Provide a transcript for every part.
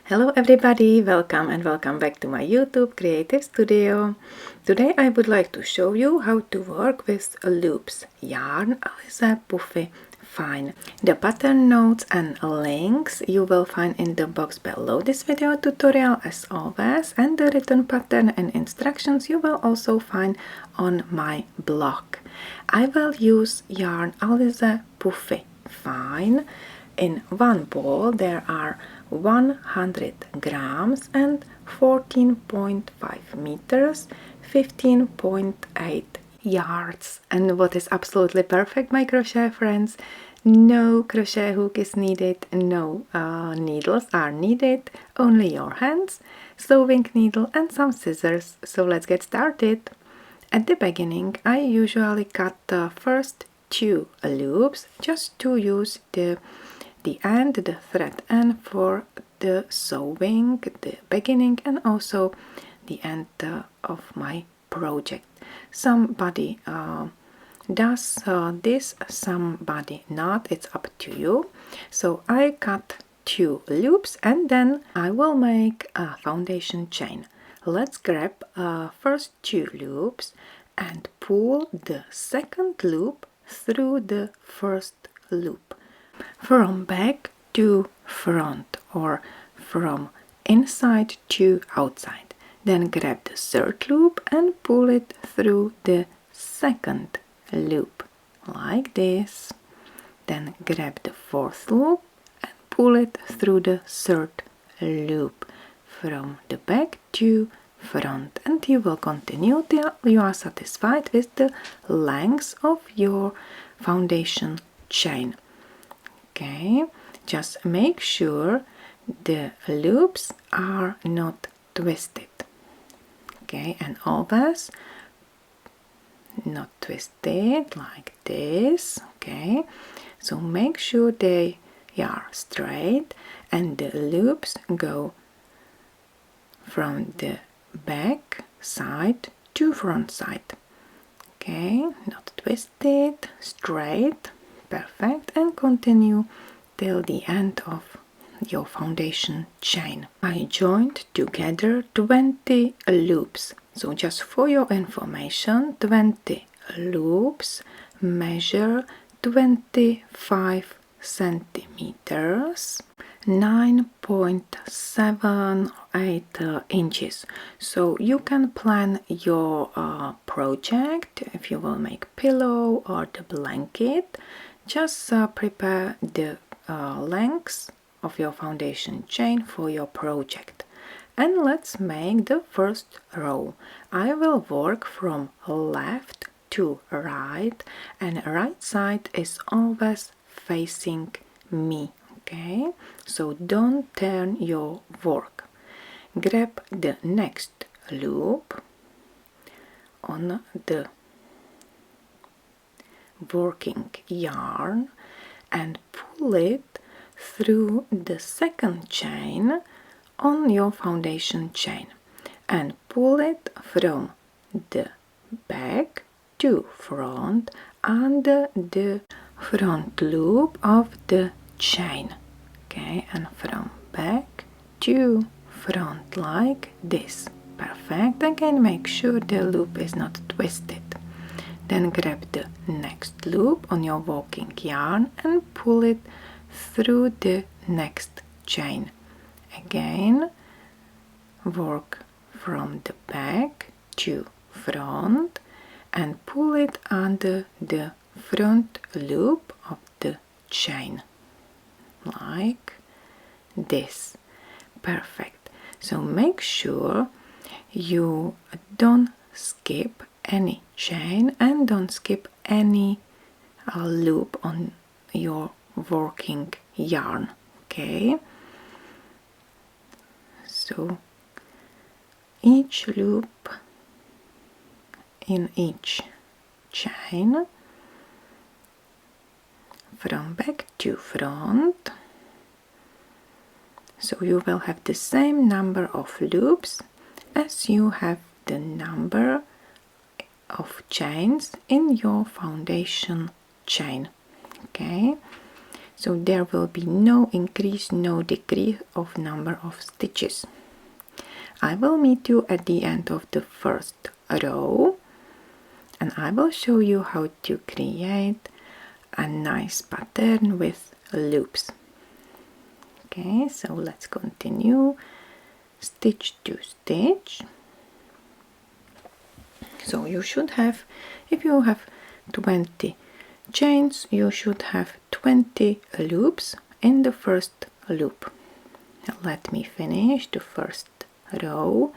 Hello everybody, welcome and welcome back to my YouTube Creative Studio. Today I would like to show you how to work with loops, yarn, ALIZE, puffy, fine. The pattern notes and links you will find in the box below this video tutorial as always, and the written pattern and instructions you will also find on my blog. I will use yarn ALIZE, puffy, fine. In one ball there are 100 grams and 14.5 meters, 15.8 yards. And what is absolutely perfect, my crochet friends, no crochet hook is needed, no needles are needed, only your hands, sewing needle and some scissors. So let's get started. At the beginning I usually cut the first 2 loops just to use the thread end for the sewing, the beginning and also the end of my project. Somebody does this, somebody not, it's up to you. So I cut 2 loops and then I will make a foundation chain. Let's grab first 2 loops and pull the second loop through the first loop. From back to front or from inside to outside. Then grab the third loop and pull it through the second loop like this. Then grab the fourth loop and pull it through the third loop from the back to front, and you will continue till you are satisfied with the length of your foundation chain. Okay, just make sure the loops are not twisted. Okay, and always not twisted like this. Okay, so make sure they are straight and the loops go from the back side to front side. Okay, not twisted, straight. Perfect, and continue till the end of your foundation chain. I joined together 20 loops. So just for your information, 20 loops measure 25 centimeters, 9.78 inches. So you can plan your project if you will make pillow or the blanket. Just prepare the lengths of your foundation chain for your project. And let's make the first row. I will work from left to right, and right side is always facing me. Okay, so don't turn your work. Grab the next loop on the working yarn and pull it through the second chain on your foundation chain and pull it from the back to front under the front loop of the chain. Okay, and from back to front like this. Perfect. Again, make sure the loop is not twisted. Then grab the next loop on your working yarn and pull it through the next chain. Again, work from the back to front and pull it under the front loop of the chain like this. Perfect. So make sure you don't skip any chain and don't skip any loop on your working yarn. Okay, so each loop in each chain from back to front, so you will have the same number of loops as you have the number of chains in your foundation chain. Okay, so there will be no increase, no decrease of number of stitches. I will meet you at the end of the first row, and I will show you how to create a nice pattern with loops. Okay, so let's continue. Stitch to stitch. So you should have, if you have 20 chains, you should have 20 loops in the first loop. Let me finish the first row.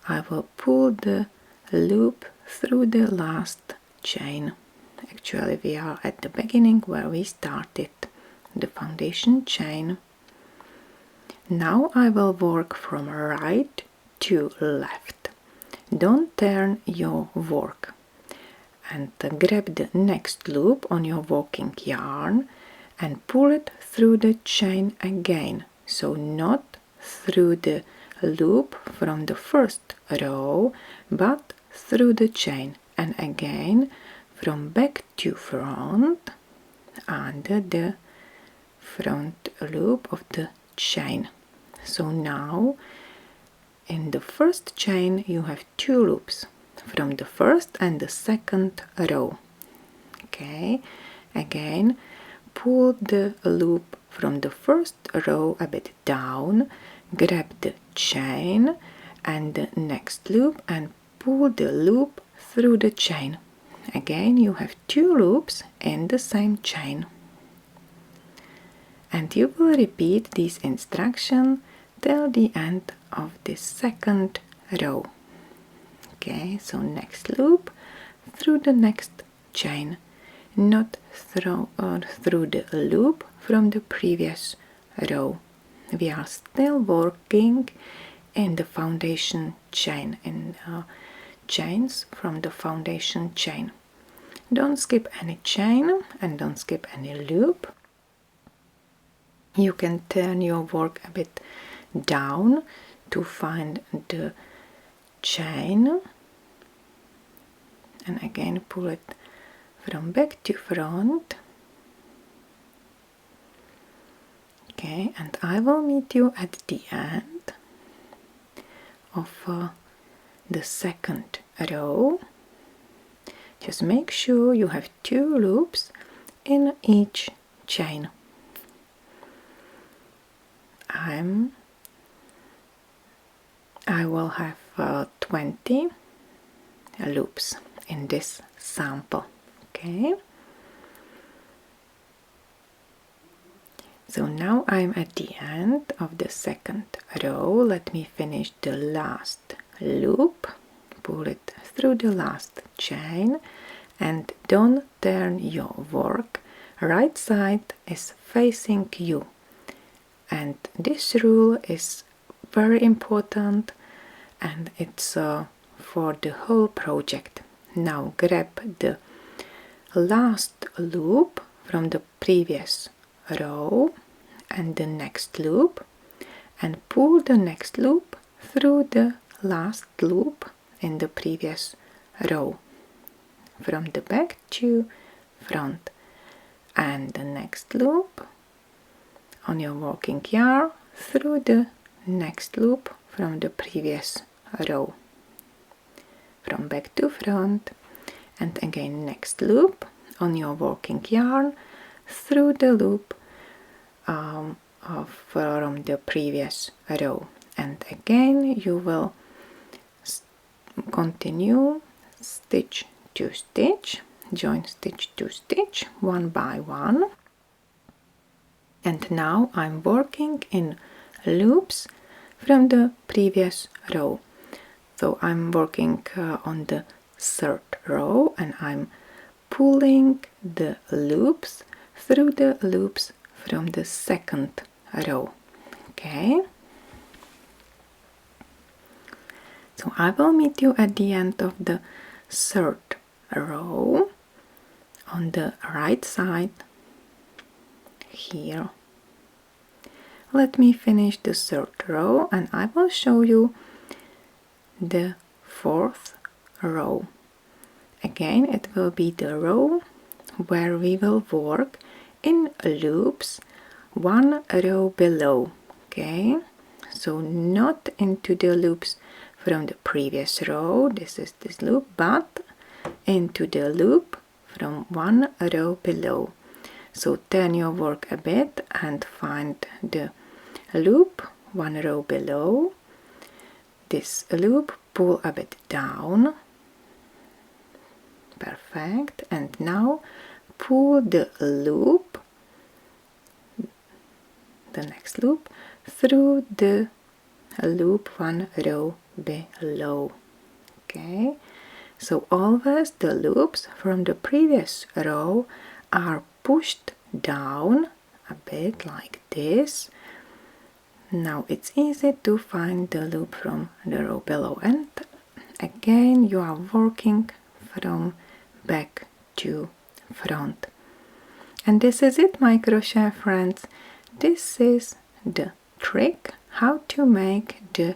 I will pull the loop through the last chain. Actually, we are at the beginning where we started the foundation chain. Now I will work from right to left. Don't turn your work, and grab the next loop on your working yarn and pull it through the chain again. So not through the loop from the first row, but through the chain, and again from back to front under the front loop of the chain. So now in the first chain you have 2 loops from the first and the second row. Okay, again pull the loop from the first row a bit down, grab the chain and the next loop and pull the loop through the chain. Again you have 2 loops in the same chain, and you will repeat this instruction till the end of the second row. Okay, so next loop through the next chain, not through the loop from the previous row. We are still working in the foundation chain, in chains from the foundation chain. Don't skip any chain and don't skip any loop. You can turn your work a bit down to find the chain, and again pull it from back to front. Okay, and I will meet you at the end of the second row. Just make sure you have 2 loops in each chain. I will have 20 loops in this sample. Okay, so now I'm at the end of the second row. Let me finish the last loop, pull it through the last chain, and don't turn your work. Right side is facing you, and this rule is very important, and it's for the whole project. Now grab the last loop from the previous row and the next loop, and pull the next loop through the last loop in the previous row from the back to front, and the next loop on your working yarn through the next loop from the previous row from back to front, and again next loop on your working yarn through the loop from the previous row, and again you will continue stitch to stitch, join stitch to stitch, one by one. And now I'm working in loops from the previous row. So I'm working on the third row, and I'm pulling the loops through the loops from the second row. Okay, so I will meet you at the end of the third row on the right side here. Let me finish the third row and I will show you the fourth row. Again, it will be the row where we will work in loops one row below. Okay, so not into the loops from the previous row, this is this loop, but into the loop from one row below. So turn your work a bit and find the loop one row below. This loop, pull a bit down. Perfect. And now pull the loop, the next loop, through the loop one row below. Okay, so always the loops from the previous row are pushed down a bit like this. Now it's easy to find the loop from the row below, and again you are working from back to front. And this is it, my crochet friends. This is the trick how to make the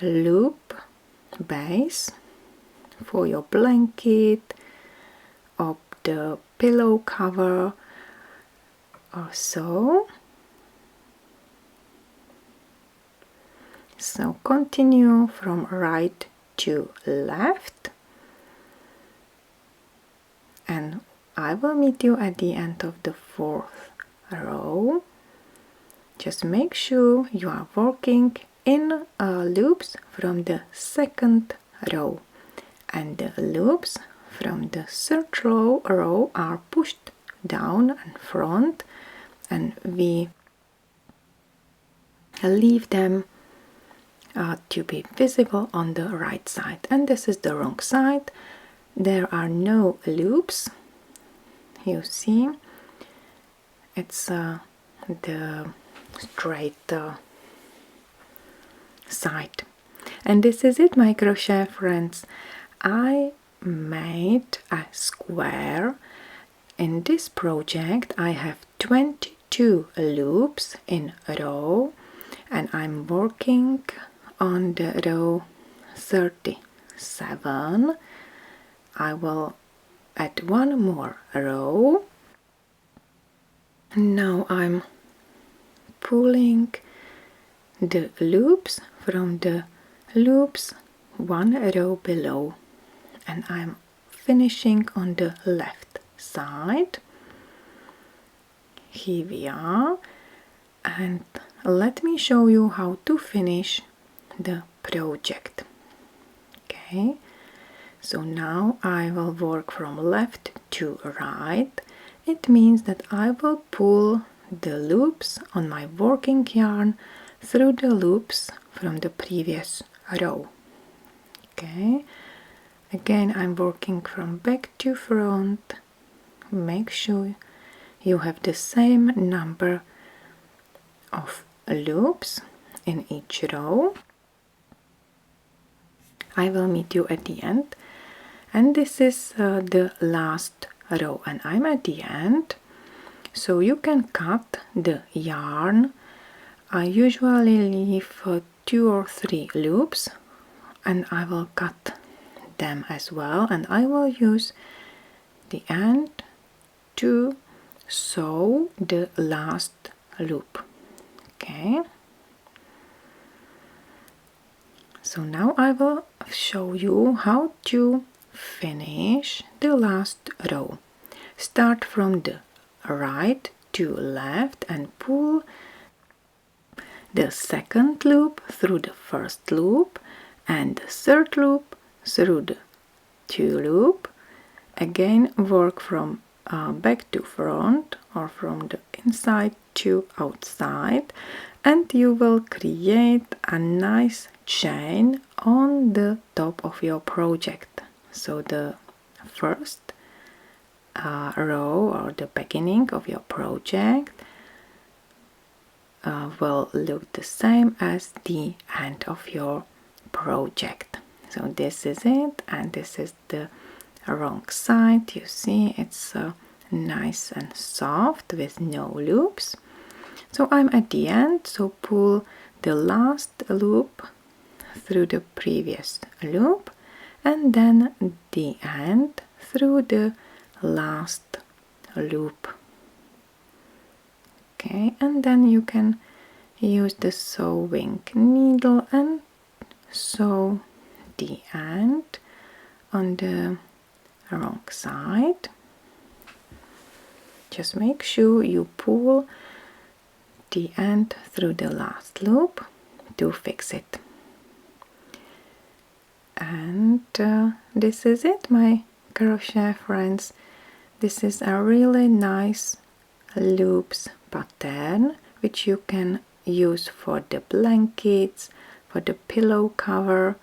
loop base for your blanket or the pillow cover or so. So continue from right to left, and I will meet you at the end of the fourth row. Just make sure you are working in loops from the second row, and the loops from the third row are pushed down and front, and we leave them to be visible on the right side. And this is the wrong side. There are no loops. You see, it's the straight side. And this is it, my crochet friends. I made a square. In this project I have 22 loops in a row, and I'm working on the row 37. I will add one more row. Now I'm pulling the loops from the loops one row below, and I'm finishing on the left side. Here we are, and let me show you how to finish the project. Okay, so now I will work from left to right. It means that I will pull the loops on my working yarn through the loops from the previous row. Okay, again I'm working from back to front. Make sure you have the same number of loops in each row. I will meet you at the end, and this is the last row, and I'm at the end, so you can cut the yarn. I usually leave 2 or 3 loops, and I will cut them as well, and I will use the end to sew the last loop. Okay, so now I will show you how to finish the last row. Start from the right to left and pull the second loop through the first loop and the third loop through the 2 loop. Again work from back to front or from the inside to outside, and you will create a nice chain on the top of your project. So the first row or the beginning of your project will look the same as the end of your project. So this is it, and this is the wrong side. You see, it's nice and soft with no loops. So I'm at the end, so pull the last loop through the previous loop, and then the end through the last loop. Okay, and then you can use the sewing needle and sew the end on the wrong side. Just make sure you pull the end through the last loop to fix it. And this is it, my crochet friends. This is a really nice loops pattern which you can use for the blankets, for the pillow cover,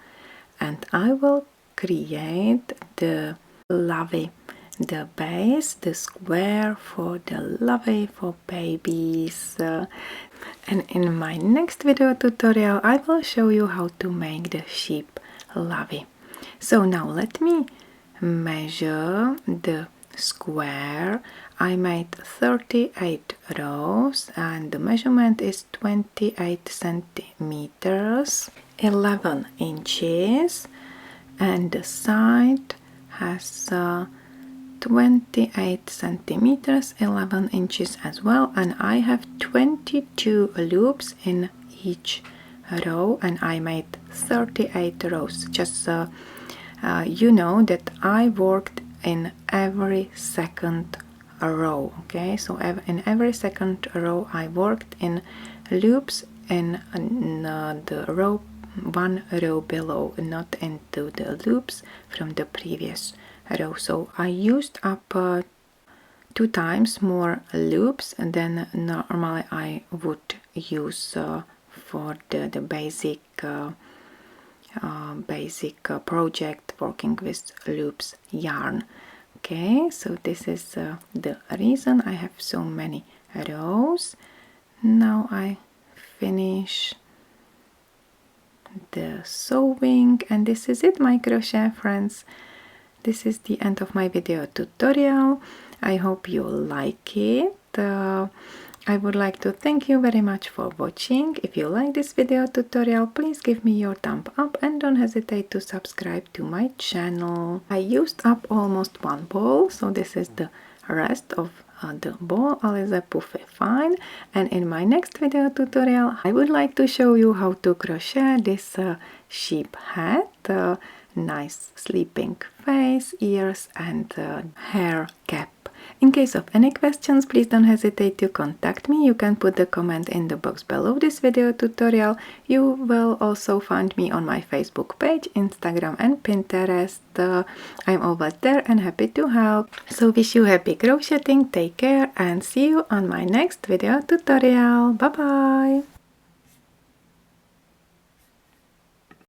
and I will create the Lovey, the base, the square for the Lovey for babies. And in my next video tutorial I will show you how to make the sheep Lovey. So now let me measure the square. I made 38 rows and the measurement is 28 centimeters, 11 inches, and the side has 28 centimeters, 11 inches as well, and I have 22 loops in each row and I made 38 rows. Just you know that I worked in every second row. Okay, so in every second row I worked in loops in the row, one row below, not into the loops from the previous row. So I used up 2 times more loops than normally I would use for the basic project working with loops yarn. Okay, so this is the reason I have so many rows. Now I finish the sewing, and this is it, my crochet friends. This is the end of my video tutorial. I hope you like it. I would like to thank you very much for watching. If you like this video tutorial, please give me your thumb up and don't hesitate to subscribe to my channel. I used up almost 1 ball, so this is the rest of the ball, ALIZE PUFFY Fine. And in my next video tutorial, I would like to show you how to crochet this sheep hat. Nice sleeping face, ears, and hair cap. In case of any questions, please don't hesitate to contact me. You can put the comment in the box below this video tutorial. You will also find me on my Facebook page, Instagram and Pinterest. I'm over there and happy to help. So wish you happy crocheting, take care and see you on my next video tutorial. Bye bye!